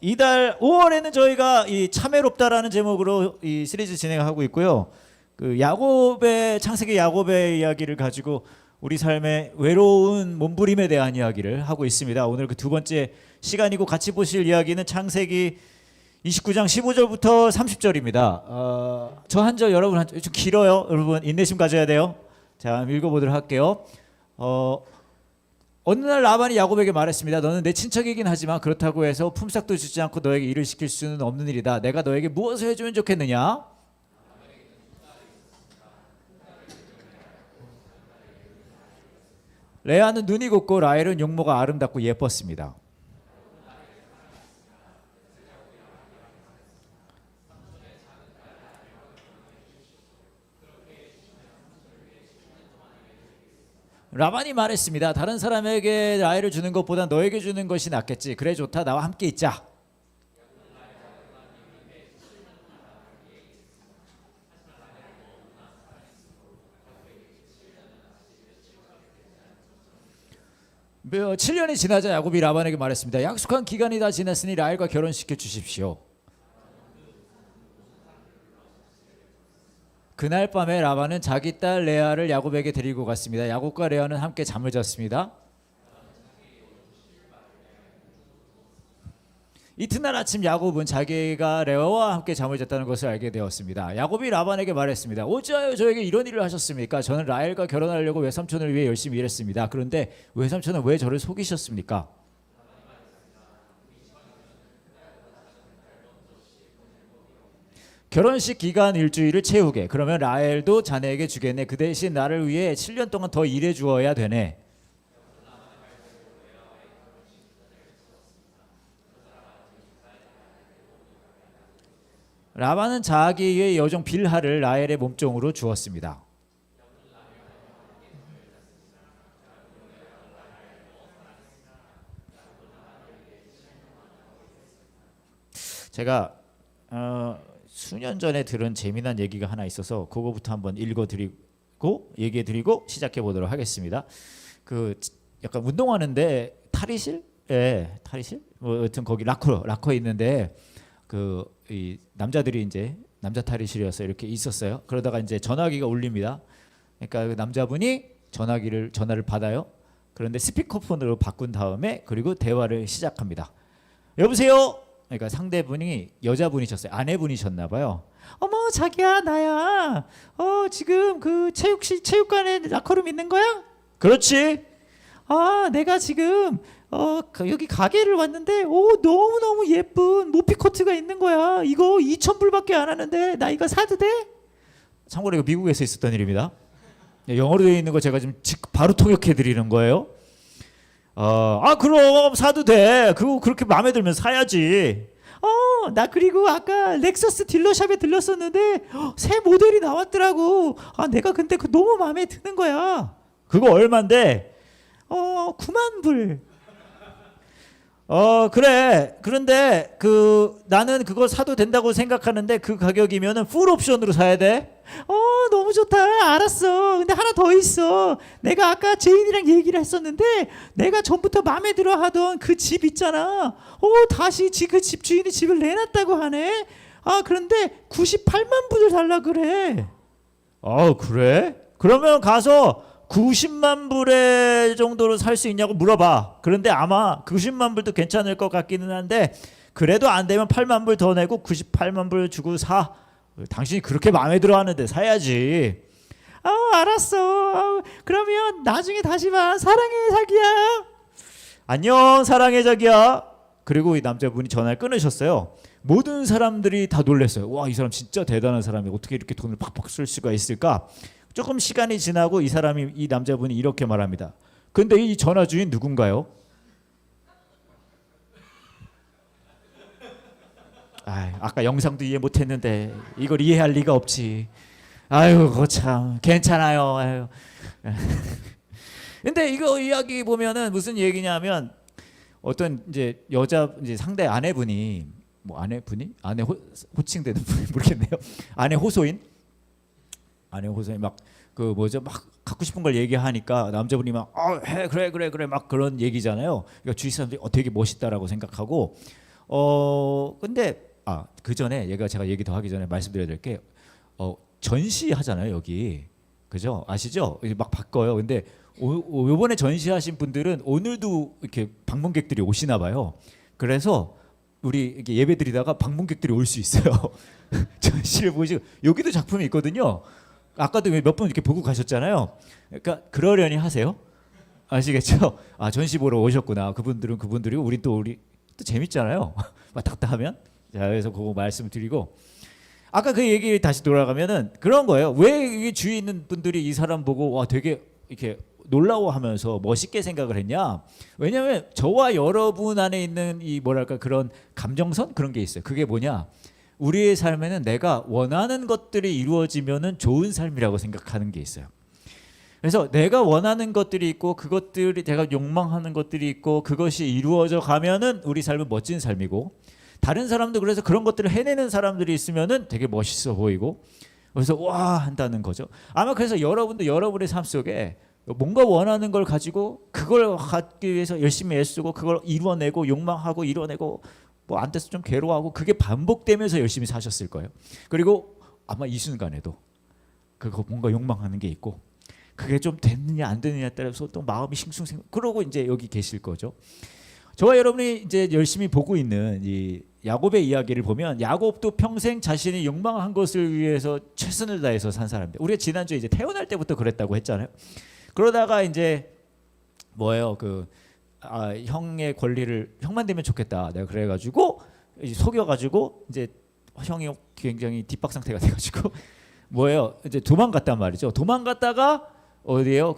이달 5월에는 저희가 이 참외롭다라는 제목으로 이 시리즈 진행하고 있고요. 그 야곱의 창세기 야곱의 이야기를 가지고 우리 삶의 외로운 몸부림에 대한 이야기를 하고 있습니다. 오늘 그 두 번째 시간이고 같이 보실 이야기는 창세기 29장 15절부터 30절입니다. 저 한 절 여러분 한 절 좀 길어요. 여러분 인내심 가져야 돼요. 자, 읽어보도록 할게요. 어느 날 라반이 야곱에게 말했습니다. 너는 내 친척이긴 하지만 그렇다고 해서 품삯도 주지 않고 너에게 일을 시킬 수는 없는 일이다. 내가 너에게 무엇을 해주면 좋겠느냐? 레아는 눈이 곱고 라헬은 용모가 아름답고 예뻤습니다. 라반이 말했습니다. 다른 사람에게 라헬을 주는 것보다 너에게 주는 것이 낫겠지. 그래 좋다. 나와 함께 있자. 몇 7년이 지나자 야곱이 라반에게 말했습니다. 약속한 기간이 다 지났으니 라헬과 결혼시켜 주십시오. 그날 밤에 라반은 자기 딸 레아를 야곱에게 데리고 갔습니다. 야곱과 레아는 함께 잠을 잤습니다. 이튿날 아침 야곱은 자기가 레아와 함께 잠을 잤다는 것을 알게 되었습니다. 야곱이 라반에게 말했습니다. 어찌하여 저에게 이런 일을 하셨습니까? 저는 라헬과 결혼하려고 외삼촌을 위해 열심히 일했습니다. 그런데 외삼촌은 왜 저를 속이셨습니까? 결혼식 기간 일주일을 채우게. 그러면 라헬도 자네에게 주겠네. 그 대신 나를 위해 7년 동안 더 일해 주어야 되네. 라반은 자기의 여종 빌하를 라헬의 몸종으로 주었습니다. 제가 수년 전에 들은 재미난 얘기가 하나 있어서 그거부터 한번 읽어드리고 얘기해드리고 시작해 보도록 하겠습니다. 그 약간 운동하는데 탈의실, 탈의실, 뭐 여튼 거기 락커 있는데 그 이 남자들이 이제 남자 탈의실이어서 이렇게 있었어요. 그러다가 이제 전화기가 울립니다. 그러니까 그 남자분이 전화를 받아요. 그런데 스피커폰으로 바꾼 다음에 그리고 대화를 시작합니다. 여보세요. 그러니까 상대분이 여자분이셨어요. 아내분이셨나 봐요. 어머 자기야 나야. 지금 그 체육관에 락커룸 있는 거야? 그렇지. 내가 지금 여기 가게를 왔는데 너무너무 예쁜 모피 코트가 있는 거야. 이거 2,000불밖에 안 하는데 나 이거 사도 돼? 참고로 이거 미국에서 있었던 일입니다. 영어로 되어 있는 거 제가 지금 바로 통역해 드리는 거예요. 그럼 사도 돼. 그거 그렇게 마음에 들면 사야지. 나 그리고 아까 렉서스 딜러샵에 들렀었는데 새 모델이 나왔더라고. 내가 근데 그 너무 마음에 드는 거야. 그거 얼만데? 9만 불. 그래. 그런데 나는 그거 사도 된다고 생각하는데 그 가격이면은 풀 옵션으로 사야 돼. 너무 좋다. 알았어. 근데 하나 더 있어. 내가 아까 제인이랑 얘기를 했었는데 내가 전부터 마음에 들어 하던 그 집 있잖아. 다시 그 집 주인이 집을 내놨다고 하네. 그런데 98만 불을 달라 그래. 그래? 그러면 가서 90만 불의 정도로 살 수 있냐고 물어봐. 그런데 아마 90만 불도 괜찮을 것 같기는 한데 그래도 안 되면 8만 불 더 내고 98만 불 주고 사. 당신이 그렇게 마음에 들어 하는데 사야지. 알았어. 그러면 나중에 다시 봐. 사랑해 자기야. 안녕 사랑해 자기야. 그리고 이 남자분이 전화를 끊으셨어요. 모든 사람들이 다 놀랐어요. 와, 이 사람 진짜 대단한 사람이 어떻게 이렇게 돈을 팍팍 쓸 수가 있을까? 조금 시간이 지나고 이 남자분이 이렇게 말합니다. 근데 이 전화 주인 누군가요? 아까 영상도 이해 못했는데 이걸 이해할 리가 없지. 아유, 거참 괜찮아요. 아유. 근데 이거 이야기 보면은 무슨 얘기냐면 어떤 이제 상대 아내분이 아내 호칭되는 분이 모르겠네요. 아내 호소인 막 막 갖고 싶은 걸 얘기하니까 남자분이 막 그래 막 그런 얘기잖아요. 그러니까 주위 사람들이 되게 멋있다라고 생각하고 근데 그 전에 제가 얘기 더 하기 전에 말씀드려야 될 게 전시하잖아요 여기. 그죠? 아시죠? 이제 막 바꿔요. 근데 요번에 전시하신 분들은 오늘도 이렇게 방문객들이 오시나 봐요. 그래서 우리 이렇게 예배 드리다가 방문객들이 올 수 있어요. 전시를 보시고 여기도 작품이 있거든요. 아까도 몇 분 이렇게 보고 가셨잖아요. 그러니까 그러려니 하세요. 아시겠죠? 전시 보러 오셨구나. 그분들은 그분들이고 우리 또 재밌잖아요. 왔다 갔다 하면. 자, 그래서 그거 말씀드리고 아까 그 얘기 다시 돌아가면은 그런 거예요. 왜 이게 주위에 있는 분들이 이 사람 보고 와 되게 이렇게 놀라워하면서 멋있게 생각을 했냐? 왜냐하면 저와 여러분 안에 있는 이 뭐랄까 그런 감정선 그런 게 있어요. 그게 뭐냐? 우리의 삶에는 내가 원하는 것들이 이루어지면은 좋은 삶이라고 생각하는 게 있어요. 그래서 내가 원하는 것들이 있고 그것들이 내가 욕망하는 것들이 있고 그것이 이루어져 가면은 우리 삶은 멋진 삶이고 다른 사람도 그래서 그런 것들을 해내는 사람들이 있으면은 되게 멋있어 보이고 그래서 와 한다는 거죠. 아마 그래서 여러분도 여러분의 삶 속에 뭔가 원하는 걸 가지고 그걸 갖기 위해서 열심히 애쓰고 그걸 이뤄내고 욕망하고 이뤄내고 뭐 안 돼서 좀 괴로워하고 그게 반복되면서 열심히 사셨을 거예요. 그리고 아마 이 순간에도 그거 뭔가 욕망하는 게 있고 그게 좀 됐느냐 안 됐느냐에 따라서 또 마음이 싱숭생숭 그러고 이제 여기 계실 거죠. 저와 여러분이 이제 열심히 보고 있는 이 야곱의 이야기를 보면 야곱도 평생 자신이 욕망한 것을 위해서 최선을 다해서 산 사람입니다. 우리가 지난주에 이제 태어날 때부터 그랬다고 했잖아요. 그러다가 이제 뭐예요? 형의 권리를 형만 되면 좋겠다. 내가 그래가지고 속여가지고 이제 형이 굉장히 뒷박 상태가 돼가지고 뭐예요? 이제 도망갔단 말이죠. 도망갔다가 어디에요?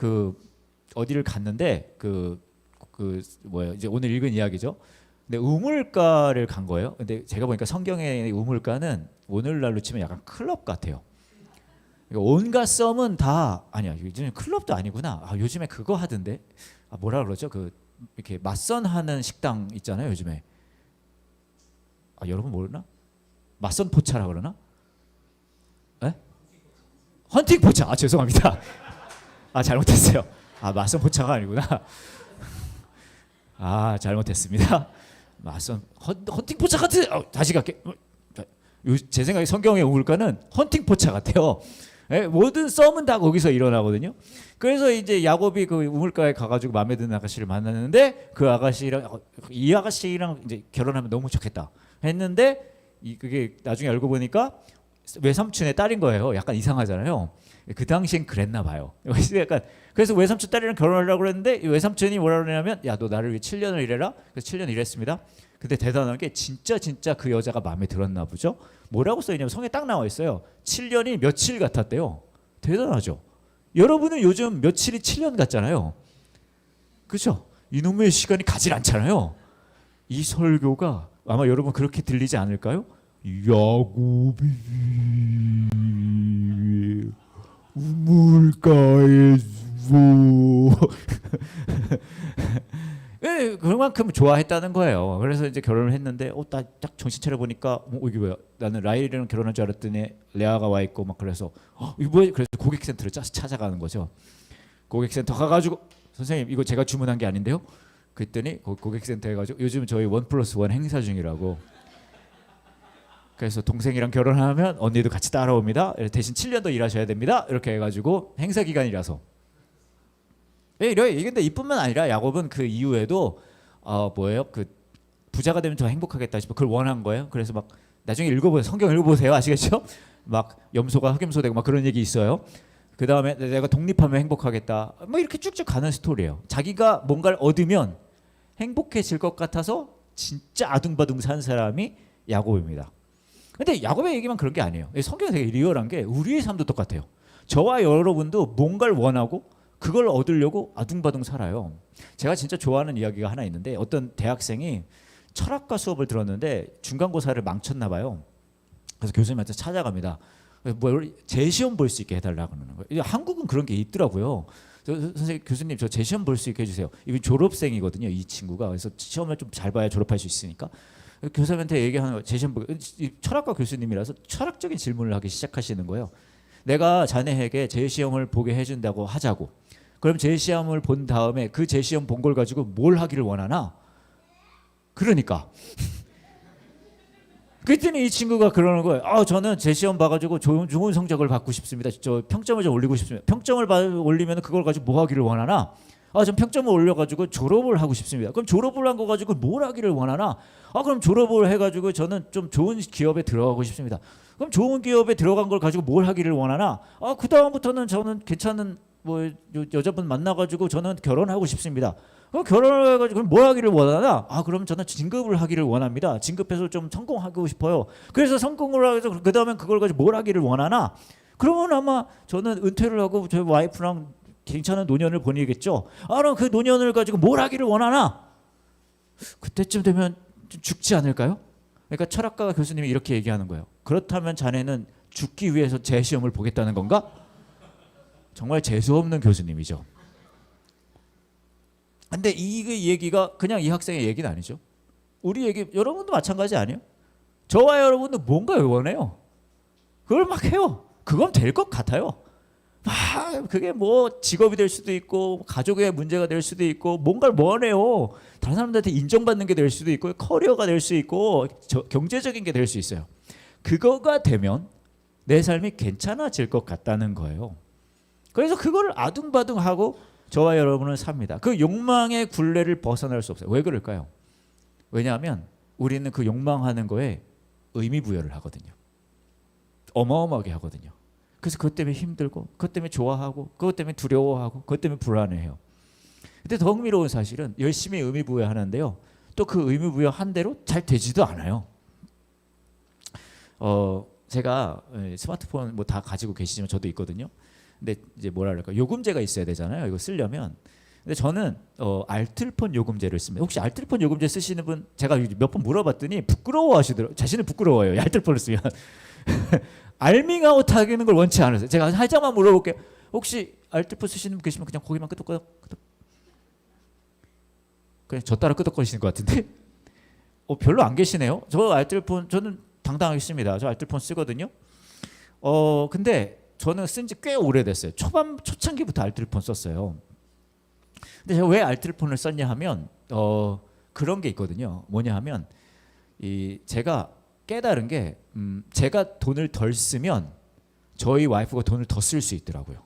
어디를 갔는데 뭐예요? 이제 오늘 읽은 이야기죠. 근데 우물가를 간 거예요. 근데 제가 보니까 성경의 우물가는 오늘날로 치면 약간 클럽 같아요. 그러니까 온갖 썸은 다 아니야. 요즘 클럽도 아니구나. 요즘에 그거 하던데. 뭐라 그러죠? 이렇게 맞선 하는 식당 있잖아요. 요즘에. 여러분 모르나? 맞선 포차라 그러나? 에? 헌팅 포차. 죄송합니다. 잘못했어요. 맞선 포차가 아니구나. 잘못했습니다. 맞선 헌팅 포차 같은. 다시 갈게. 제 생각에 성경의 우물가는 헌팅 포차 같아요. 모든 썸은 다 거기서 일어나거든요. 그래서 이제 야곱이 그 우물가에 가가지고 마음에 드는 아가씨를 만났는데 그 아가씨랑 이 아가씨랑 이제 결혼하면 너무 좋겠다 했는데 그게 나중에 알고 보니까 외삼촌의 딸인 거예요. 약간 이상하잖아요. 그 당시엔 그랬나 봐요. 그래서 외삼촌 딸이랑 결혼하려고 그랬는데 외삼촌이 뭐라 그러냐면 야 너 나를 위해 7년을 일해라. 그래서 7년 일했습니다. 근데 대단한 게 진짜 그 여자가 마음에 들었나 보죠. 뭐라고 써있냐면 성에 딱 나와 있어요. 7년이 며칠 같았대요. 대단하죠. 여러분은 요즘 며칠이 7년 같잖아요. 그렇죠? 이놈의 시간이 가질 않잖아요. 이 설교가 아마 여러분 그렇게 들리지 않을까요? 야곱이 우물가에서 그만큼 좋아했다는 거예요. 그래서 이제 결혼을 했는데 딱 정신 차려 보니까 이게 뭐야? 나는 라헬이랑 결혼한 줄 알았더니 레아가 와 있고 막 그래서 이거 뭐야? 그래서 고객센터를 찾아가는 거죠. 고객센터 가가지고 선생님 이거 제가 주문한 게 아닌데요? 그랬더니 고객센터 해가지고 요즘 저희 1+1 행사 중이라고. 그래서 동생이랑 결혼하면 언니도 같이 따라옵니다. 대신 7년 더 일하셔야 됩니다. 이렇게 해가지고 행사 기간이라서. 근데 이뿐만 아니라 야곱은 그 이후에도 뭐예요? 부자가 되면 더 행복하겠다 싶어 그걸 원한 거예요. 그래서 막 나중에 읽어보세요. 성경 읽어보세요. 아시겠죠? 막 염소가 흑염소되고 막 그런 얘기 있어요. 그 다음에 내가 독립하면 행복하겠다. 뭐 이렇게 쭉쭉 가는 스토리예요. 자기가 뭔가를 얻으면 행복해질 것 같아서 진짜 아둥바둥 산 사람이 야곱입니다. 근데 야곱의 얘기만 그런 게 아니에요. 성경이 되게 리얼한 게 우리의 삶도 똑같아요. 저와 여러분도 뭔가를 원하고 그걸 얻으려고 아둥바둥 살아요. 제가 진짜 좋아하는 이야기가 하나 있는데 어떤 대학생이 철학과 수업을 들었는데 중간고사를 망쳤나 봐요. 그래서 교수님한테 찾아갑니다. 재시험 볼 수 있게 해달라고 하는 거예요. 한국은 그런 게 있더라고요. 선생님, 교수님 저 재시험 볼 수 있게 해주세요. 이거 졸업생이거든요. 이 친구가. 그래서 시험을 좀 잘 봐야 졸업할 수 있으니까. 교수님한테 얘기하는 거예요. 재시험 보고 철학과 교수님이라서 철학적인 질문을 하기 시작하시는 거예요. 내가 자네에게 재시험을 보게 해준다고 하자고. 그럼 재시험을 본 다음에 그 재시험 본 걸 가지고 뭘 하기를 원하나? 그러니까 그랬더니 이 친구가 그러는 거예요. 저는 제 시험 봐가지고 좋은 성적을 받고 싶습니다. 저 평점을 좀 올리고 싶습니다. 평점을 올리면 그걸 가지고 뭐 하기를 원하나? 전 평점을 올려가지고 졸업을 하고 싶습니다. 그럼 졸업을 한 거 가지고 뭘 하기를 원하나? 그럼 졸업을 해가지고 저는 좀 좋은 기업에 들어가고 싶습니다. 그럼 좋은 기업에 들어간 걸 가지고 뭘 하기를 원하나? 그 다음부터는 저는 괜찮은 뭐 여자분 만나가지고 저는 결혼하고 싶습니다. 그럼 결혼을 해가지고 그럼 뭐 하기를 원하나? 그럼 저는 진급을 하기를 원합니다. 진급해서 좀 성공하고 싶어요. 그래서 성공을 해서 그 다음에 그걸 가지고 뭘 하기를 원하나? 그러면 아마 저는 은퇴를 하고 저희 와이프랑 괜찮은 노년을 보내겠죠. 그럼 그 노년을 가지고 뭘 하기를 원하나? 그때쯤 되면 죽지 않을까요? 그러니까 철학가 교수님이 이렇게 얘기하는 거예요. 그렇다면 자네는 죽기 위해서 재 시험을 보겠다는 건가? 정말 재수 없는 교수님이죠. 근데 이 얘기가 그냥 이 학생의 얘기는 아니죠. 우리 얘기 여러분도 마찬가지 아니에요? 저와 여러분도 뭔가 원해요. 그걸 막 해요. 그건 될 것 같아요. 그게 뭐 직업이 될 수도 있고 가족의 문제가 될 수도 있고 뭔가를 원해요. 다른 사람들한테 인정받는 게 될 수도 있고 커리어가 될 수 있고 경제적인 게 될 수 있어요. 그거가 되면 내 삶이 괜찮아질 것 같다는 거예요. 그래서 그걸 아둥바둥하고 저와 여러분은 삽니다. 그 욕망의 굴레를 벗어날 수 없어요. 왜 그럴까요? 왜냐하면 우리는 그 욕망하는 거에 의미 부여를 하거든요. 어마어마하게 하거든요. 그래서 그것 때문에 힘들고 그것 때문에 좋아하고 그것 때문에 두려워하고 그것 때문에 불안해해요. 근데 더 흥미로운 사실은 열심히 의미 부여하는데요. 또 그 의미 부여한 대로 잘 되지도 않아요. 제가 스마트폰 뭐 다 가지고 계시지만 저도 있거든요. 근데 이제 뭐라 그럴까 요금제가 있어야 되잖아요. 이거 쓰려면. 근데 저는 알뜰폰 요금제를 씁니다. 혹시 알뜰폰 요금제 쓰시는 분 제가 몇 번 물어봤더니 부끄러워하시더라고요. 자신을 부끄러워해요. 알뜰폰을 쓰면. 알밍아웃 하기는 걸 원치 않으세요. 제가 살짝만 물어볼게요. 혹시 알뜰폰 쓰시는 분 계시면 그냥 거기만 끄덕끄덕 그냥 저 따라 끄덕거리시는 것 같은데 별로 안 계시네요. 저 알뜰폰 저는 당당하게 씁니다. 저 알뜰폰 쓰거든요. 근데 저는 쓴 지 꽤 오래됐어요. 초창기부터 알뜰폰 썼어요. 근데 제가 왜 알뜰폰을 썼냐 하면 그런 게 있거든요. 뭐냐 하면 제가 깨달은 게 제가 돈을 덜 쓰면 저희 와이프가 돈을 더 쓸 수 있더라고요.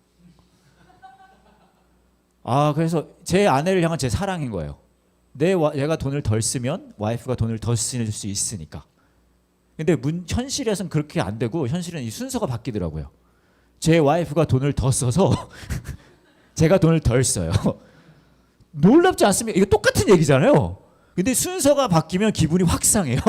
그래서 제 아내를 향한 제 사랑인 거예요. 얘가 돈을 덜 쓰면 와이프가 돈을 더 쓸 수 있으니까. 근데 현실에서는 그렇게 안 되고 현실은 이 순서가 바뀌더라고요. 제 와이프가 돈을 더 써서 제가 돈을 덜 써요. 놀랍지 않습니까? 이거 똑같은 얘기잖아요. 근데 순서가 바뀌면 기분이 확 상해요.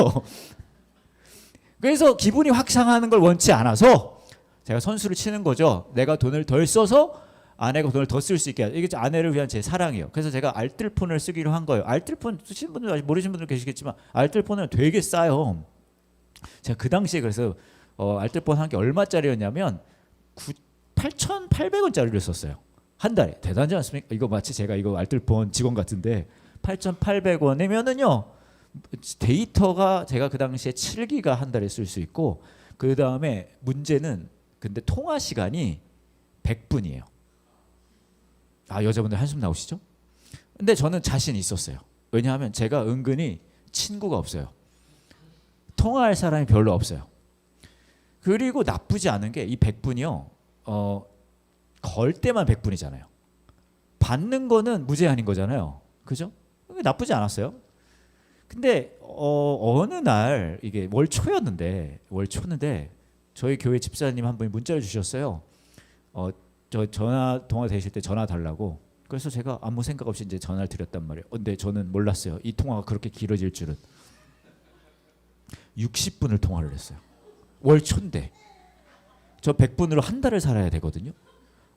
그래서 기분이 확 상하는 걸 원치 않아서 제가 선수를 치는 거죠. 내가 돈을 덜 써서 아내가 돈을 더 쓸 수 있게. 이게 아내를 위한 제 사랑이에요. 그래서 제가 알뜰폰을 쓰기로 한 거예요. 알뜰폰 쓰시는 분들 아직 모르시는 분들 계시겠지만 알뜰폰은 되게 싸요. 제가 그 당시에 그래서 알뜰폰 한 게 얼마짜리였냐면 8,800원짜리를 썼어요. 한 달에. 대단하지 않습니까? 이거 마치 제가 이거 알뜰폰 직원 같은데 8,800원이면은요. 데이터가 제가 그 당시에 7기가 한 달에 쓸 수 있고 그 다음에 문제는 근데 통화 시간이 100분이에요. 여자분들 한숨 나오시죠? 근데 저는 자신 있었어요. 왜냐하면 제가 은근히 친구가 없어요. 통화할 사람이 별로 없어요. 그리고 나쁘지 않은 게 이 100분이요. 걸 때만 100분이잖아요. 받는 거는 무제한인 거잖아요. 그죠? 나쁘지 않았어요. 근데 어느 날 이게 월 초였는데 저희 교회 집사님 한 분이 문자를 주셨어요. 저 전화 통화 되실 때 전화 달라고. 그래서 제가 아무 생각 없이 이제 전화를 드렸단 말이에요. 근데 저는 몰랐어요. 이 통화가 그렇게 길어질 줄은. 60분을 통화를 했어요. 월 초인데 저 100분으로 한 달을 살아야 되거든요.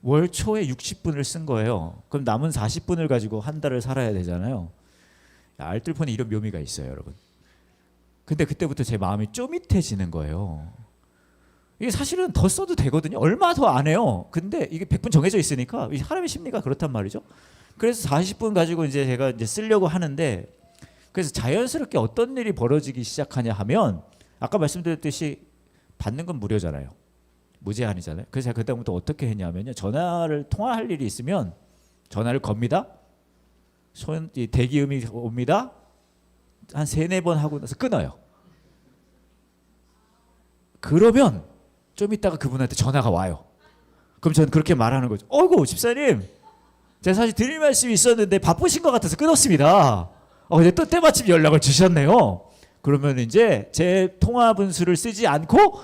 월 초에 60분을 쓴 거예요. 그럼 남은 40분을 가지고 한 달을 살아야 되잖아요. 알뜰폰에 이런 묘미가 있어요, 여러분. 근데 그때부터 제 마음이 쪼밋해지는 거예요. 이게 사실은 더 써도 되거든요. 얼마 더 안 해요. 근데 이게 100분 정해져 있으니까 사람의 심리가 그렇단 말이죠. 그래서 40분 가지고 이제 제가 이제 쓰려고 하는데 그래서 자연스럽게 어떤 일이 벌어지기 시작하냐 하면 아까 말씀드렸듯이 받는 건 무료잖아요. 무제한이잖아요. 그래서 제가 그때부터 어떻게 했냐면요. 전화를 통화할 일이 있으면 전화를 겁니다. 대기음이 옵니다. 한 3-4번 하고 나서 끊어요. 그러면 좀 이따가 그분한테 전화가 와요. 그럼 저는 그렇게 말하는 거죠. 어이구 집사님, 제가 사실 드릴 말씀이 있었는데 바쁘신 것 같아서 끊었습니다. 근데 또 때마침 연락을 주셨네요. 그러면 이제 제 통화 분수를 쓰지 않고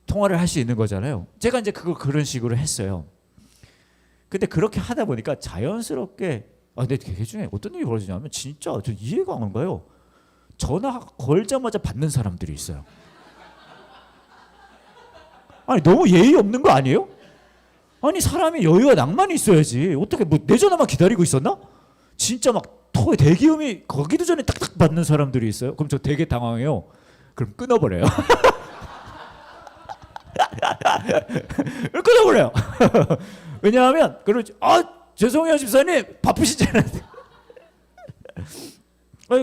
통화를 할 수 있는 거잖아요. 제가 이제 그걸 그런 식으로 했어요. 근데 그렇게 하다 보니까 자연스럽게 근데 그 중에 어떤 일이 벌어지냐면 진짜 저 이해가 안 가요. 전화 걸자마자 받는 사람들이 있어요. 아니 너무 예의 없는 거 아니에요? 아니 사람이 여유와 낭만이 있어야지. 어떻게 뭐 내 전화만 기다리고 있었나? 진짜 막 대기음이 거기도 전에 딱딱 받는 사람들이 있어요. 그럼 저 되게 당황해요. 그럼 끊어버려요. 끊어버려요. 왜냐하면 그러지. 죄송해요 집사님 바쁘시잖아요.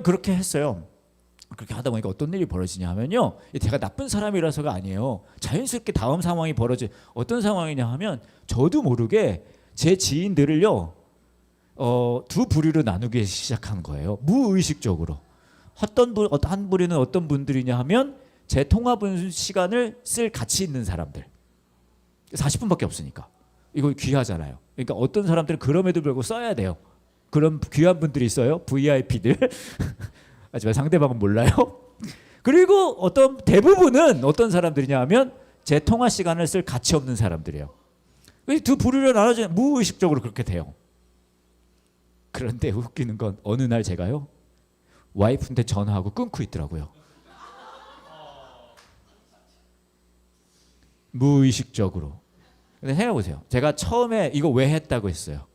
그렇게 했어요. 그렇게 하다 보니까 어떤 일이 벌어지냐면요. 제가 나쁜 사람이라서가 아니에요. 자연스럽게 다음 상황이 어떤 상황이냐 하면 저도 모르게 제 지인들을요. 두 부류로 나누기 시작한 거예요. 무의식적으로. 한 부류는 어떤 분들이냐 하면 제 통화 시간을 쓸 가치 있는 사람들. 40분밖에 없으니까. 이거 귀하잖아요. 그러니까 어떤 사람들은 그럼에도 불구하고 써야 돼요. 그런 귀한 분들이 있어요. VIP들. 하지만 상대방은 몰라요. 그리고 대부분은 어떤 사람들이냐 하면 제 통화 시간을 쓸 가치 없는 사람들이에요. 두 부류로 나눠지면 무의식적으로 그렇게 돼요. 그런데 웃기는 건 어느 날 제가요. 와이프한테 전화하고 끊고 있더라고요. 무의식적으로. 근데 생각해보세요. 제가 처음에 이거 왜 했다고 했어요?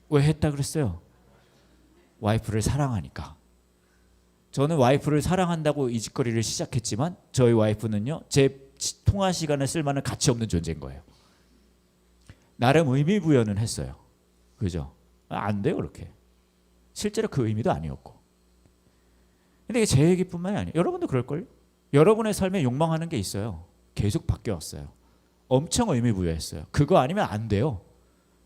왜 했다 그랬어요? 와이프를 사랑하니까. 저는 와이프를 사랑한다고 이 짓거리를 시작했지만 저희 와이프는요. 제 통화 시간을 쓸 만한 가치 없는 존재인 거예요. 나름 의미 부여는 했어요. 그죠? 안 돼요 그렇게. 실제로 그 의미도 아니었고. 근데 이게 제 얘기뿐만이 아니에요. 여러분도 그럴걸요? 여러분의 삶에 욕망하는 게 있어요. 계속 바뀌었어요. 엄청 의미 부여했어요. 그거 아니면 안 돼요.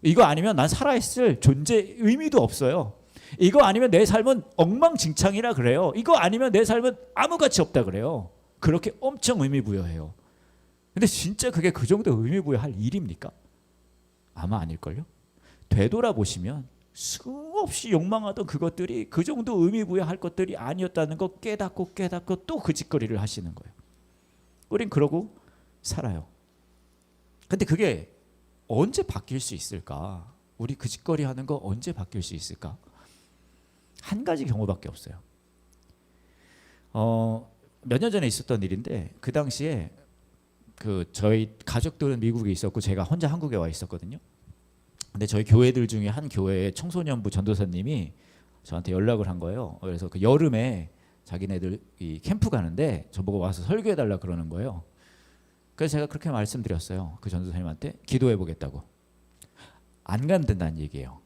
이거 아니면 난 살아있을 존재 의미도 없어요. 이거 아니면 내 삶은 엉망진창이라 그래요. 이거 아니면 내 삶은 아무 가치 없다 그래요. 그렇게 엄청 의미 부여해요. 근데 진짜 그게 그 정도 의미 부여할 일입니까? 아마 아닐걸요? 되돌아보시면 수없이 욕망하던 그것들이 그 정도 의미 부여할 것들이 아니었다는 거 깨닫고 또 그 짓거리를 하시는 거예요. 우린 그러고 살아요. 근데 그게 언제 바뀔 수 있을까? 우리 그 짓거리 하는 거 언제 바뀔 수 있을까? 한 가지 경우밖에 없어요. 몇 년 전에 있었던 일인데 그 당시에 저희 가족들은 미국에 있었고 제가 혼자 한국에 와 있었거든요. 근데 저희 교회들 중에 한 교회의 청소년부 전도사님이 저한테 연락을 한 거예요. 그래서 그 여름에 자기네들 이 캠프 가는데 저보고 와서 설교해 달라 그러는 거예요. 그래서 제가 그렇게 말씀드렸어요. 그 전도사님한테 기도해 보겠다고. 안 간다는 얘기예요.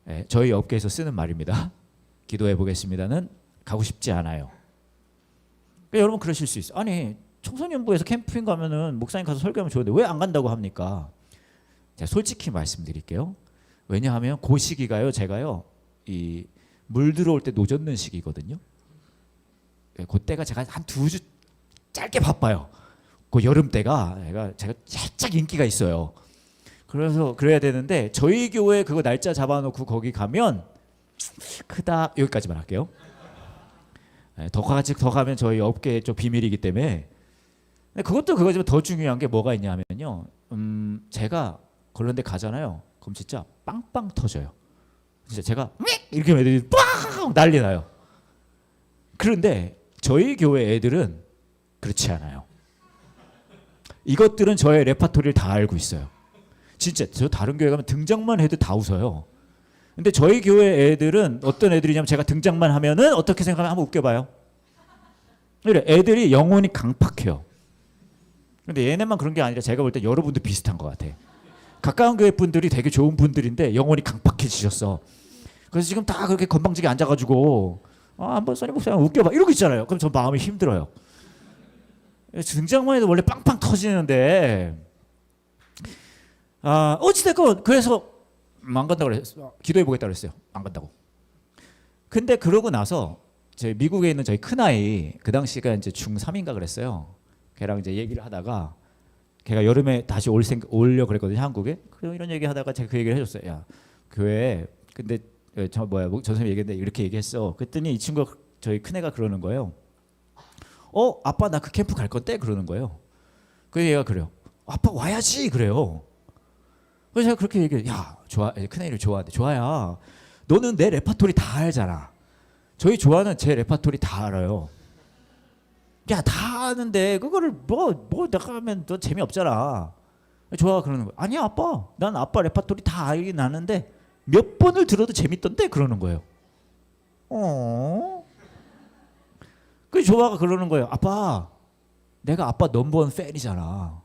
네, 저희 업계에서 쓰는 말입니다. 기도해 보겠습니다는 가고 싶지 않아요. 그러니까 여러분 그러실 수 있어요. 아니 청소년부에서 캠핑 가면은 목사님 가서 설교하면 좋은데 왜 안 간다고 합니까? 제가 솔직히 말씀드릴게요. 왜냐하면 그 시기가요. 제가요. 이 물 들어올 때 노젓는 시기거든요. 그때가 제가 한 2주 짧게 바빠요. 그 여름 때가 제가 살짝 인기가 있어요. 그래서 그래야 되는데 저희 교회 그거 날짜 잡아놓고 거기 가면 크다 여기까지만 할게요. 더 가면 저희 업계의 좀 비밀이기 때문에. 그것도 그거지만 더 중요한 게 뭐가 있냐면요. 제가 그런 데 가잖아요. 그럼 진짜 빵빵 터져요. 진짜 제가 이렇게 하면 애들이 빵 난리 나요. 그런데 저희 교회 애들은 그렇지 않아요. 이것들은 저의 레파토리를 다 알고 있어요. 진짜 저 다른 교회 가면 등장만 해도 다 웃어요. 근데 저희 교회 애들은 어떤 애들이냐면 제가 등장만 하면은 어떻게 생각하면 한번 웃겨봐요. 그래 애들이 영혼이 강팍해요. 근데 얘네만 그런 게 아니라 제가 볼 때 여러분도 비슷한 것 같아. 가까운 교회 분들이 되게 좋은 분들인데 영혼이 강팍해지셨어. 그래서 지금 다 그렇게 건방지게 앉아가지고 한번 써니 목사님 웃겨봐 이러고 있잖아요. 그럼 저 마음이 힘들어요. 등장만 해도 원래 빵빵 터지는데 어찌됐건 그래서 안 간다고 그랬어요. 기도해보겠다고 그랬어요. 안 간다고. 근데 그러고 나서 저희 미국에 있는 저희 큰아이 그 당시가 이제 중3인가 그랬어요. 걔랑 이제 얘기를 하다가 걔가 여름에 다시 올려 그랬거든요, 한국에. 그래서 이런 얘기 하다가 제가 그 얘기를 해줬어요. 야, 교회 근데 저 뭐야 전 선생님 얘기했는데 이렇게 얘기했어. 그랬더니 이 친구가 저희 큰애가 그러는 거예요. 아빠 나 그 캠프 갈 건데 그러는 거예요. 그래서 얘가 그래요. 아빠 와야지 그래요. 그래서 제가 그렇게 얘기해. 야 좋아, 큰애를 좋아하는데 좋아야. 너는 내 레파토리 다 알잖아. 저희 좋아하는 제 레파토리 다 알아요. 야 다 아는데 그거를 뭐 내가 하면 너 재미없잖아. 좋아 그러는 거야. 아니야 아빠, 난 아빠 레파토리 다 알긴 아는데 몇 번을 들어도 재밌던데 그러는 거예요. 그 조아가 그러는 거예요. 아빠, 내가 아빠 넘버원 팬이잖아.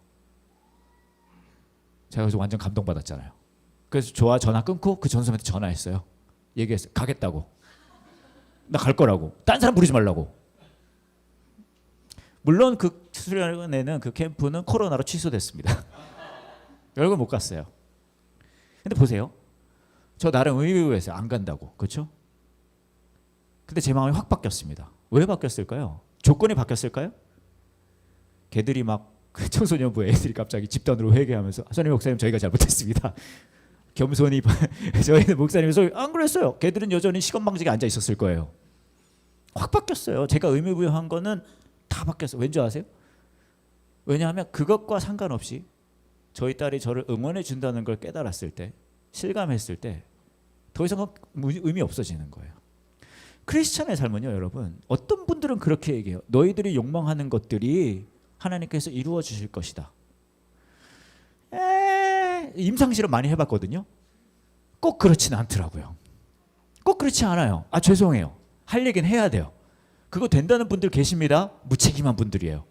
제가 그래서 완전 감동받았잖아요. 그래서 조아 전화 끊고 그 전선한테 전화했어요. 얘기했어요. 가겠다고. 나 갈 거라고. 딴 사람 부르지 말라고. 물론 그 수련회는 그 캠프는 코로나로 취소됐습니다. 결국 못 갔어요. 근데 보세요. 저 나름 의외였어요. 안 간다고. 그렇죠? 근데 제 마음이 확 바뀌었습니다. 왜 바뀌었을까요? 조건이 바뀌었을까요? 걔들이 막 청소년부 애들이 갑자기 집단으로 회개하면서 선생님 목사님 저희가 잘못했습니다. 겸손히 저희는 목사님에서 안 그랬어요. 걔들은 여전히 시건방지게 앉아 있었을 거예요. 확 바뀌었어요. 제가 의미부여한 거는 다 바뀌었어요. 왠지 아세요? 왜냐하면 그것과 상관없이 저희 딸이 저를 응원해 준다는 걸 깨달았을 때, 실감했을 때 더 이상 의미 없어지는 거예요. 크리스찬의 삶은요, 여러분, 어떤 분들은 그렇게 얘기해요. 너희들이 욕망하는 것들이 하나님께서 이루어 주실 것이다. 임상실험 많이 해봤거든요. 꼭 그렇진 않더라고요. 꼭 그렇지 않아요. 죄송해요. 할 얘기는 해야 돼요. 그거 된다는 분들 계십니다. 무책임한 분들이에요.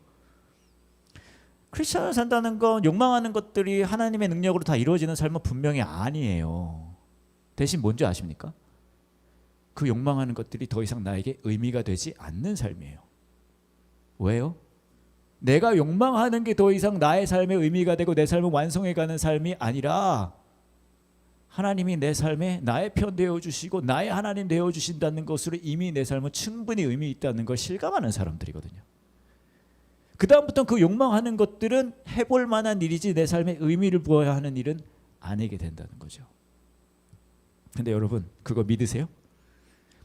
크리스천을 산다는 건 욕망하는 것들이 하나님의 능력으로 다 이루어지는 삶은 분명히 아니에요. 대신 뭔지 아십니까? 그 욕망하는 것들이 더 이상 나에게 의미가 되지 않는 삶이에요. 왜요? 내가 욕망하는 게 더 이상 나의 삶에 의미가 되고 내 삶을 완성해가는 삶이 아니라 하나님이 내 삶에 나의 편 되어주시고 나의 하나님 되어주신다는 것으로 이미 내 삶은 충분히 의미 있다는 걸 실감하는 사람들이거든요. 그 다음부터는 그 욕망하는 것들은 해볼 만한 일이지 내 삶에 의미를 부어야 하는 일은 아니게 된다는 거죠. 근데 여러분 그거 믿으세요?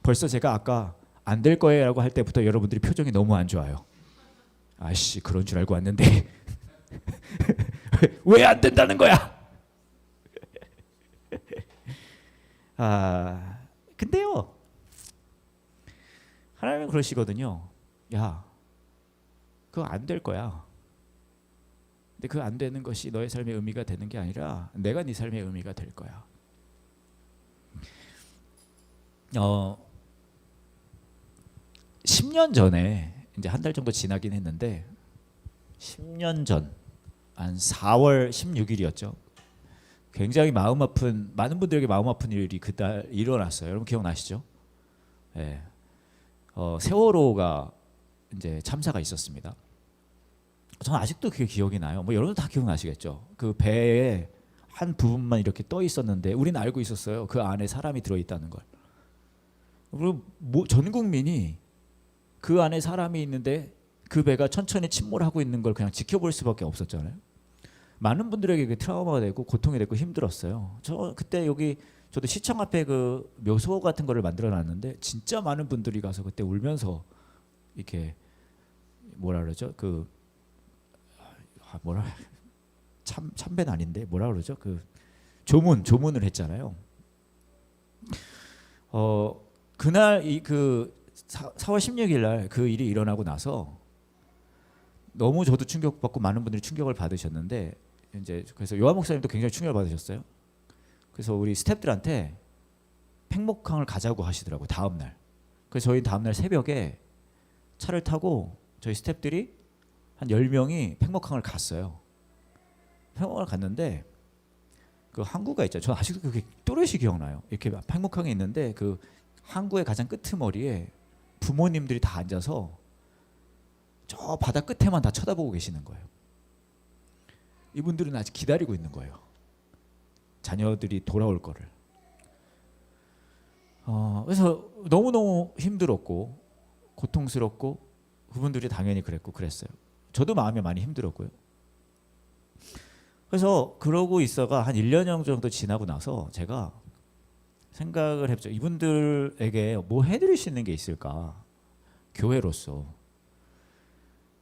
벌써 제가 아까 안 될 거예요 라고 할 때부터 여러분들이 표정이 너무 안 좋아요. 아씨 그런 줄 알고 왔는데 왜 안 된다는 거야? 근데요 하나님은 그러시거든요. 야 그거 안 될 거야. 근데 그 안 되는 것이 너의 삶의 의미가 되는 게 아니라 내가 네 삶의 의미가 될 거야. 10년 전에 이제 한 달 정도 지나긴 했는데 10년 전 한 4월 16일이었죠. 굉장히 마음 아픈 많은 분들에게 마음 아픈 일이 그날 일어났어요. 여러분 기억나시죠? 네. 세월호가 이제 참사가 있었습니다. 저는 아직도 그게 기억이 나요. 뭐 여러분 다 기억나시겠죠? 그 배에 한 부분만 이렇게 떠 있었는데 우리는 알고 있었어요. 그 안에 사람이 들어 있다는 걸. 그리고 전 국민이 그 안에 사람이 있는데 그 배가 천천히 침몰하고 있는 걸 그냥 지켜볼 수밖에 없었잖아요. 많은 분들에게 그게 트라우마가 되고 고통이 되고 힘들었어요. 저 그때 저도 시청 앞에 그 묘소 같은 거를 만들어 놨는데 진짜 많은 분들이 가서 그때 울면서 이렇게 뭐라 그러죠? 참배는 아닌데 뭐라 그러죠? 그 조문을 했잖아요. 그날 그 4월 16일 날 그 일이 일어나고 나서 너무 저도 충격받고 많은 분들이 충격을 받으셨는데 이제 그래서 요한 목사님도 굉장히 충격을 받으셨어요. 그래서 우리 스태프들한테 팽목항을 가자고 하시더라고요. 다음 날. 그래서 저희 다음 날 새벽에 차를 타고 저희 스태프들이 한 10명이 팽목항을 갔어요. 팽목항을 갔는데 그 항구가 있죠. 저 아직도 그게 또렷이 기억나요. 이렇게 팽목항에 있는데 그 항구의 가장 끄트머리에 부모님들이 다 앉아서 저 바다 끝에만 다 쳐다보고 계시는 거예요. 이분들은 아직 기다리고 있는 거예요. 자녀들이 돌아올 거를. 그래서 너무너무 힘들었고 고통스럽고 그분들이 당연히 그랬고 그랬어요. 저도 마음이 많이 힘들었고요. 그래서 그러고 있어가 한 1년 정도 지나고 나서 제가 생각을 해보죠. 이분들에게 뭐 해드릴 수 있는 게 있을까? 교회로서.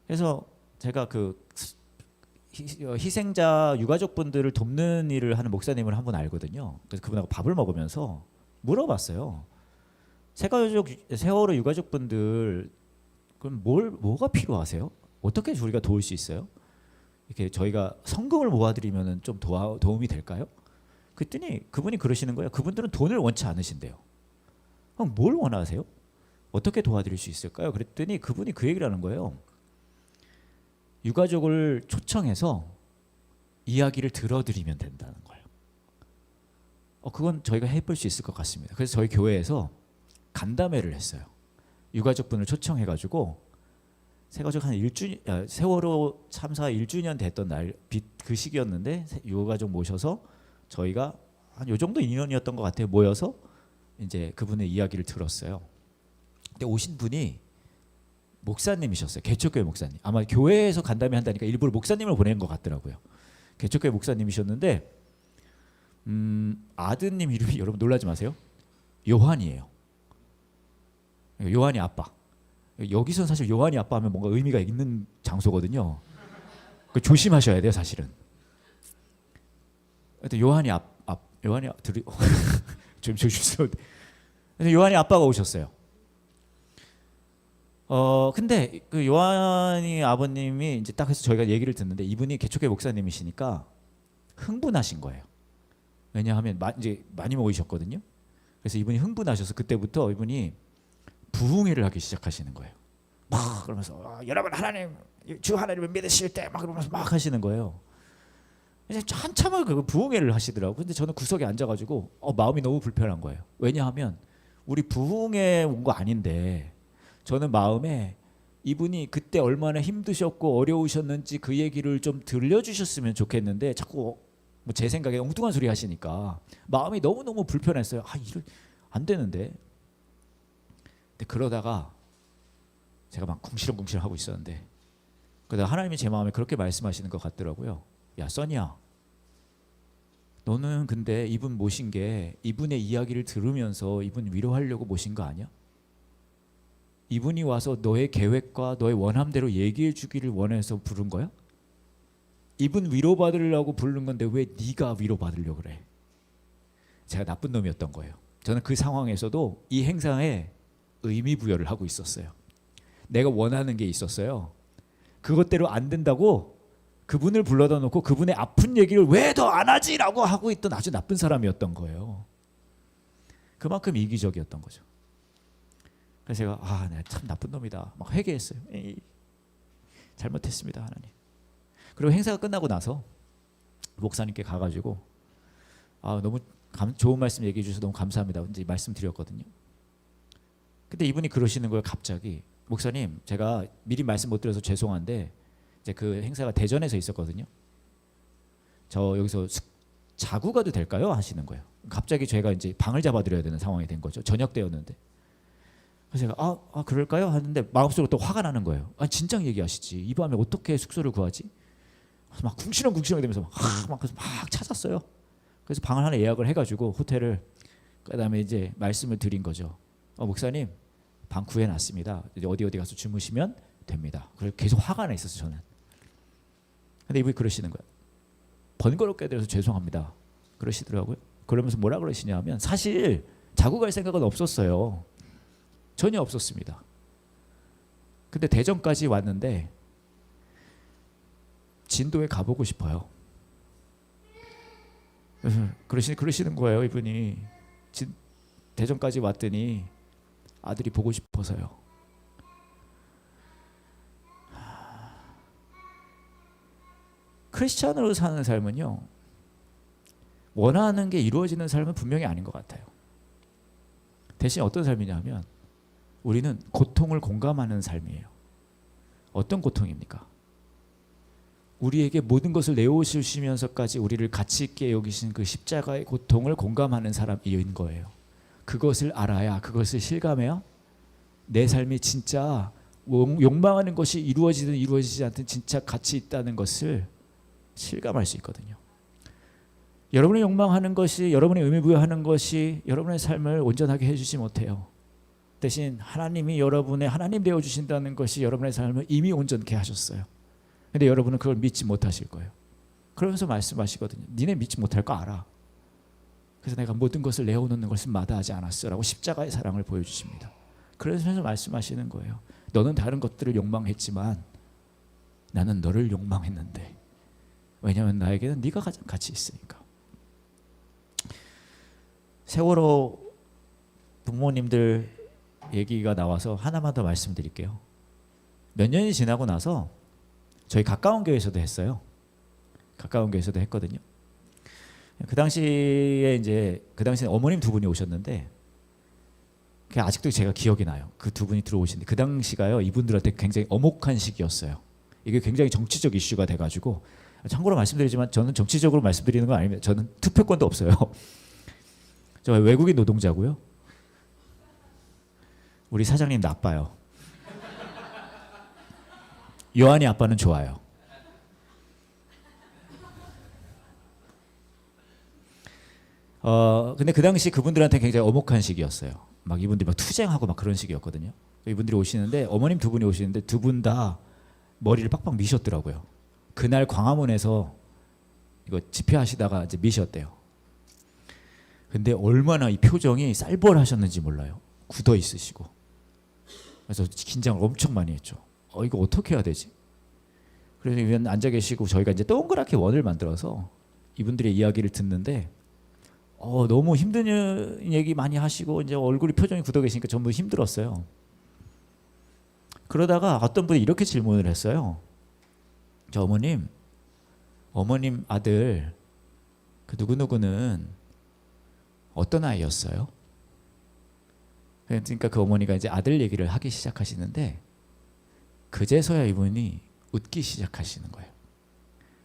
그래서 제가 그 희생자 유가족분들을 돕는 일을 하는 목사님을 한 분 알거든요. 그래서 그분하고 밥을 먹으면서 물어봤어요. 세월호 유가족분들 그럼 뭐가 필요하세요? 어떻게 우리가 도울 수 있어요? 이렇게 저희가 성금을 모아드리면 좀 도움이 될까요? 그랬더니 그분이 그러시는 거예요. 그분들은 돈을 원치 않으신대요. 그럼 뭘 원하세요? 어떻게 도와드릴 수 있을까요? 그랬더니 그분이 그 얘기를 하는 거예요. 유가족을 초청해서 이야기를 들어드리면 된다는 거예요. 그건 저희가 해볼 수 있을 것 같습니다. 그래서 저희 교회에서 간담회를 했어요. 유가족분을 초청해가지고 세가족 한 1주년, 세월호 참사 1주년 됐던 날 그 시기였는데 유가족 모셔서 저희가 한 요 정도 인원이었던 것 같아요. 모여서 이제 그분의 이야기를 들었어요. 근데 오신 분이 목사님이셨어요. 개척교회 목사님. 아마 교회에서 간담회 한다니까 일부러 목사님을 보낸 것 같더라고요. 개척교회 목사님이셨는데 아드님 이름이 여러분 놀라지 마세요. 요한이에요. 요한이 아빠. 여기서 사실 요한이 아빠 하면 뭔가 의미가 있는 장소거든요. 조심하셔야 돼요, 사실은. 요한이 요한이 좀 조심스러운데. 요한이 아빠가 오셨어요. 근데 그 요한이 아버님이 이제 딱 해서 저희가 얘기를 듣는데 이분이 개척교회 목사님이시니까 흥분하신 거예요. 왜냐하면 이제 많이 모이셨거든요. 그래서 이분이 흥분하셔서 그때부터 이분이 부흥회를 하기 시작하시는 거예요. 막 그러면서 여러분 하나님 주 하나님을 믿으실 때 막 그러면서 막 하시는 거예요. 이제 한참을 그 부흥회를 하시더라고요. 근데 저는 구석에 앉아가지고 마음이 너무 불편한 거예요. 왜냐하면 우리 부흥회 온 거 아닌데 저는 마음에 이분이 그때 얼마나 힘드셨고 어려우셨는지 그 얘기를 좀 들려주셨으면 좋겠는데 자꾸 뭐 제 생각에 엉뚱한 소리 하시니까 마음이 너무너무 불편했어요. 이거 안 되는데. 근데 그러다가 제가 막 궁시렁궁시렁 하고 있었는데 그러다 하나님이 제 마음에 그렇게 말씀하시는 것 같더라고요. 야 써니야, 너는 근데 이분 모신 게 이분의 이야기를 들으면서 이분 위로하려고 모신 거 아니야? 이분이 와서 너의 계획과 너의 원함대로 얘기해 주기를 원해서 부른 거야? 이분 위로받으려고 부른 건데 왜 네가 위로받으려고 그래? 제가 나쁜 놈이었던 거예요. 저는 그 상황에서도 이 행사에 의미 부여를 하고 있었어요. 내가 원하는 게 있었어요. 그것대로 안 된다고 그분을 불러다 놓고 그분의 아픈 얘기를 왜 더 안 하지? 라고 하고 있던 아주 나쁜 사람이었던 거예요. 그만큼 이기적이었던 거죠. 그래서 제가 내가 참 나쁜 놈이다 막 회개했어요. 잘못했습니다 하나님. 그리고 행사가 끝나고 나서 목사님께 가가지고 너무 좋은 말씀 얘기해 주셔서 너무 감사합니다 이제 말씀드렸거든요. 근데 이분이 그러시는 거예요. 갑자기 목사님 제가 미리 말씀 못 드려서 죄송한데 이제 그 행사가 대전에서 있었거든요. 저 여기서 자고 가도 될까요? 하시는 거예요. 갑자기 제가 이제 방을 잡아드려야 되는 상황이 된 거죠. 저녁 때였는데. 그래서 제가 그럴까요? 하는데 마음속으로 또 화가 나는 거예요. 진작 얘기하시지. 이 밤에 어떻게 숙소를 구하지? 그래서 막 궁시렁궁시렁 되면서 막 찾았어요. 그래서 방을 하나 예약을 해가지고 호텔을 그다음에 이제 말씀을 드린 거죠. 목사님 방 구해놨습니다. 이제 어디 가서 주무시면 됩니다. 그래서 계속 화가 나 있었어요 저는. 근데 이분이 그러시는 거예요. 번거롭게 돼서 죄송합니다. 그러시더라고요. 그러면서 뭐라 그러시냐면 사실 자고 갈 생각은 없었어요. 전혀 없었습니다. 근데 대전까지 왔는데 진도에 가보고 싶어요. 그러시는 거예요. 이분이 대전까지 왔더니 아들이 보고 싶어서요. 크리스찬으로 사는 삶은요, 원하는 게 이루어지는 삶은 분명히 아닌 것 같아요. 대신 어떤 삶이냐면 우리는 고통을 공감하는 삶이에요. 어떤 고통입니까? 우리에게 모든 것을 내어주시면서까지 우리를 가치 있게 여기신 그 십자가의 고통을 공감하는 사람인 거예요. 그것을 알아야, 그것을 실감해야 내 삶이 진짜 욕망하는 것이 이루어지든 이루어지지 않든 진짜 가치 있다는 것을 실감할 수 있거든요. 여러분이 욕망하는 것이, 여러분이 의미 부여하는 것이 여러분의 삶을 온전하게 해주지 못해요. 대신 하나님이 여러분의 하나님 되어주신다는 것이 여러분의 삶을 이미 온전케 하셨어요. 근데 여러분은 그걸 믿지 못하실 거예요. 그러면서 말씀하시거든요. 니네 믿지 못할 거 알아. 그래서 내가 모든 것을 내어놓는 것을 마다하지 않았어 라고 십자가의 사랑을 보여주십니다. 그러면서 말씀하시는 거예요. 너는 다른 것들을 욕망했지만 나는 너를 욕망했는데, 왜냐하면 나에게는 네가 가장 가치 있으니까. 세월호 부모님들 얘기가 나와서 하나만 더 말씀드릴게요. 몇 년이 지나고 나서 저희 가까운 교회에서도 했어요. 가까운 교회에서도 했거든요. 그 당시에 어머님 두 분이 오셨는데, 그게 아직도 제가 기억이 나요. 그 두 분이 들어오시는데 그 당시가요, 이분들한테 굉장히 엄혹한 시기였어요. 이게 굉장히 정치적 이슈가 돼가지고, 참고로 말씀드리지만 저는 정치적으로 말씀드리는 건 아닙니다. 저는 투표권도 없어요. 저 외국인 노동자고요. 우리 사장님 나빠요. 요한이 아빠는 좋아요. 근데 그 당시 그분들한테 굉장히 엄혹한 시기였어요. 막 이분들이 막 투쟁하고 막 그런 시기였거든요. 이분들이 오시는데, 어머님 두 분이 오시는데 두 분 다 머리를 빡빡 미셨더라고요. 그날 광화문에서 이거 집회하시다가 이제 미셨대요. 근데 얼마나 이 표정이 쌀벌하셨는지 몰라요. 굳어 있으시고. 그래서 긴장을 엄청 많이 했죠. 이거 어떻게 해야 되지? 그래서 이분 앉아 계시고 저희가 이제 동그랗게 원을 만들어서 이분들의 이야기를 듣는데, 너무 힘든 얘기 많이 하시고 이제 얼굴이 표정이 굳어 계시니까 전부 힘들었어요. 그러다가 어떤 분이 이렇게 질문을 했어요. 저 어머님 아들 그 누구누구는 어떤 아이였어요? 그러니까 그 어머니가 이제 아들 얘기를 하기 시작하시는데, 그제서야 이분이 웃기 시작하시는 거예요.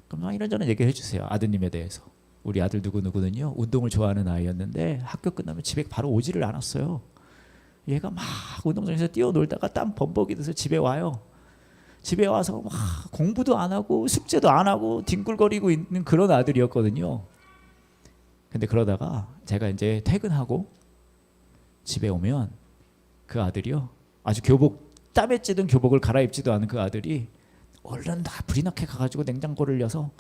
그럼 막 이런저런 얘기를 해주세요. 아드님에 대해서. 우리 아들 누구누구는요, 운동을 좋아하는 아이였는데 학교 끝나면 집에 바로 오지를 않았어요. 얘가 막 운동장에서 뛰어놀다가 땀 범벅이 돼서 집에 와요. 집에 와서 막 공부도 안 하고 숙제도 안 하고 뒹굴거리고 있는 그런 아들이었거든요. 근데 그러다가 제가 이제 퇴근하고 집에 오면 그 아들이요, 아주 땀에 찌든 교복을 갈아입지도 않은 그 아들이 얼른 다 불이 나게 가가지고 냉장고를 열어서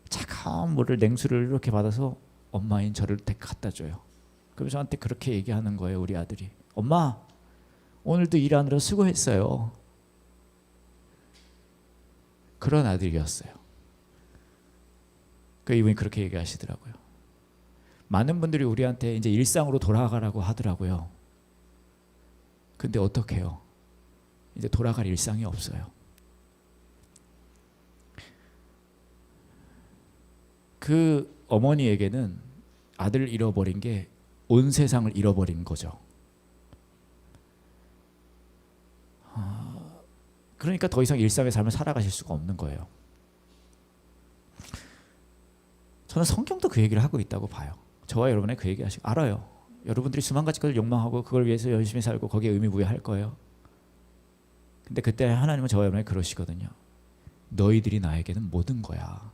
차가운 물을, 냉수를 이렇게 받아서 엄마인 저를 갖다 줘요. 그럼 저한테 그렇게 얘기하는 거예요. 우리 아들이, 엄마 오늘도 일하느라 수고했어요. 그런 아들이었어요. 이분이 그렇게 얘기하시더라고요. 많은 분들이 우리한테 이제 일상으로 돌아가라고 하더라고요. 근데 어떡해요? 이제 돌아갈 일상이 없어요. 그 어머니에게는 아들을 잃어버린 게 온 세상을 잃어버린 거죠. 그러니까 더 이상 일상의 삶을 살아가실 수가 없는 거예요. 저는 성경도 그 얘기를 하고 있다고 봐요. 저와 여러분의 그 얘기 하시고, 알아요. 여러분들이 수만 가지 것을 욕망하고 그걸 위해서 열심히 살고 거기에 의미 부여할 거예요. 근데 그때 하나님은 저와 여러분에게 그러시거든요. 너희들이 나에게는 모든 거야.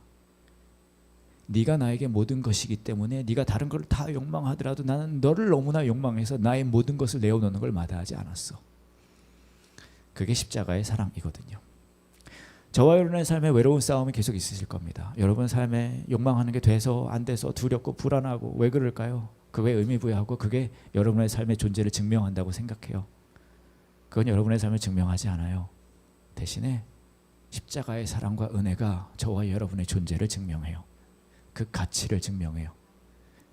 네가 나에게 모든 것이기 때문에 네가 다른 걸 다 욕망하더라도 나는 너를 너무나 욕망해서 나의 모든 것을 내어놓는 걸 마다하지 않았어. 그게 십자가의 사랑이거든요. 저와 여러분의 삶에 외로운 싸움이 계속 있으실 겁니다. 여러분 삶에 욕망하는 게 돼서 안 돼서 두렵고 불안하고, 왜 그럴까요? 그게 의미 부여하고 그게 여러분의 삶의 존재를 증명한다고 생각해요. 그건 여러분의 삶을 증명하지 않아요. 대신에 십자가의 사랑과 은혜가 저와 여러분의 존재를 증명해요. 그 가치를 증명해요.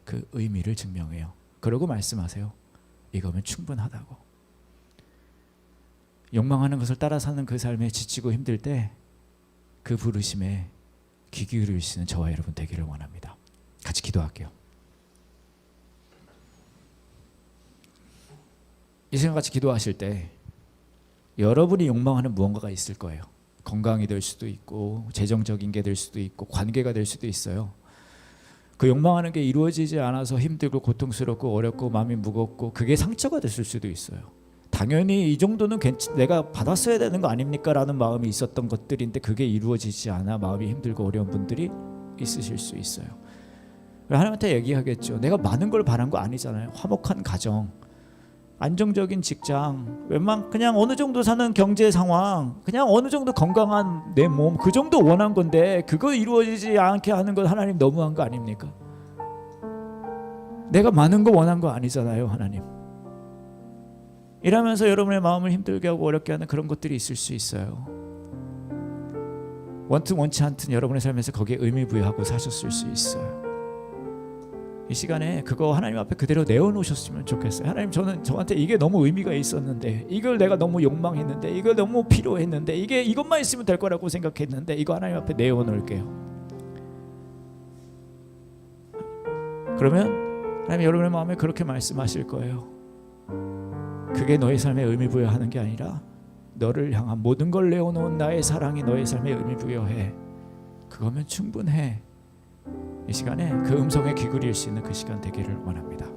그 의미를 증명해요. 그러고 말씀하세요. 이거면 충분하다고. 욕망하는 것을 따라 사는 그 삶에 지치고 힘들 때 그 부르심에 귀 기울이시는 저와 여러분 되기를 원합니다. 같이 기도할게요. 이 시간 같이 기도하실 때 여러분이 욕망하는 무언가가 있을 거예요. 건강이 될 수도 있고, 재정적인 게 될 수도 있고, 관계가 될 수도 있어요. 그 욕망하는 게 이루어지지 않아서 힘들고 고통스럽고 어렵고 마음이 무겁고 그게 상처가 됐을 수도 있어요. 당연히 이 정도는 내가 받았어야 되는 거 아닙니까? 라는 마음이 있었던 것들인데 그게 이루어지지 않아 마음이 힘들고 어려운 분들이 있으실 수 있어요. 하나님한테 얘기하겠죠. 내가 많은 걸 바란 거 아니잖아요. 화목한 가정, 안정적인 직장, 그냥 어느 정도 사는 경제 상황, 그냥 어느 정도 건강한 내 몸, 그 정도 원한 건데 그거 이루어지지 않게 하는 건 하나님 너무한 거 아닙니까? 내가 많은 거 원한 거 아니잖아요, 하나님. 이러면서 여러분의 마음을 힘들게 하고 어렵게 하는 그런 것들이 있을 수 있어요. 원튼 원치 않든 여러분의 삶에서 거기에 의미 부여하고 사셨을 수 있어요. 이 시간에 그거 하나님 앞에 그대로 내어놓으셨으면 좋겠어요. 하나님, 저한테 이게 너무 의미가 있었는데, 이걸 내가 너무 욕망했는데, 이걸 너무 필요했는데, 이것만 있으면 될 거라고 생각했는데, 이거 하나님 앞에 내어놓을게요. 그러면 하나님 여러분의 마음에 그렇게 말씀하실 거예요. 그게 너의 삶에 의미 부여하는 게 아니라 너를 향한 모든 걸 내어놓은 나의 사랑이 너의 삶에 의미 부여해. 그거면 충분해. 이 시간에 그 음성에 귀 기울일 수 있는 그 시간 되기를 원합니다.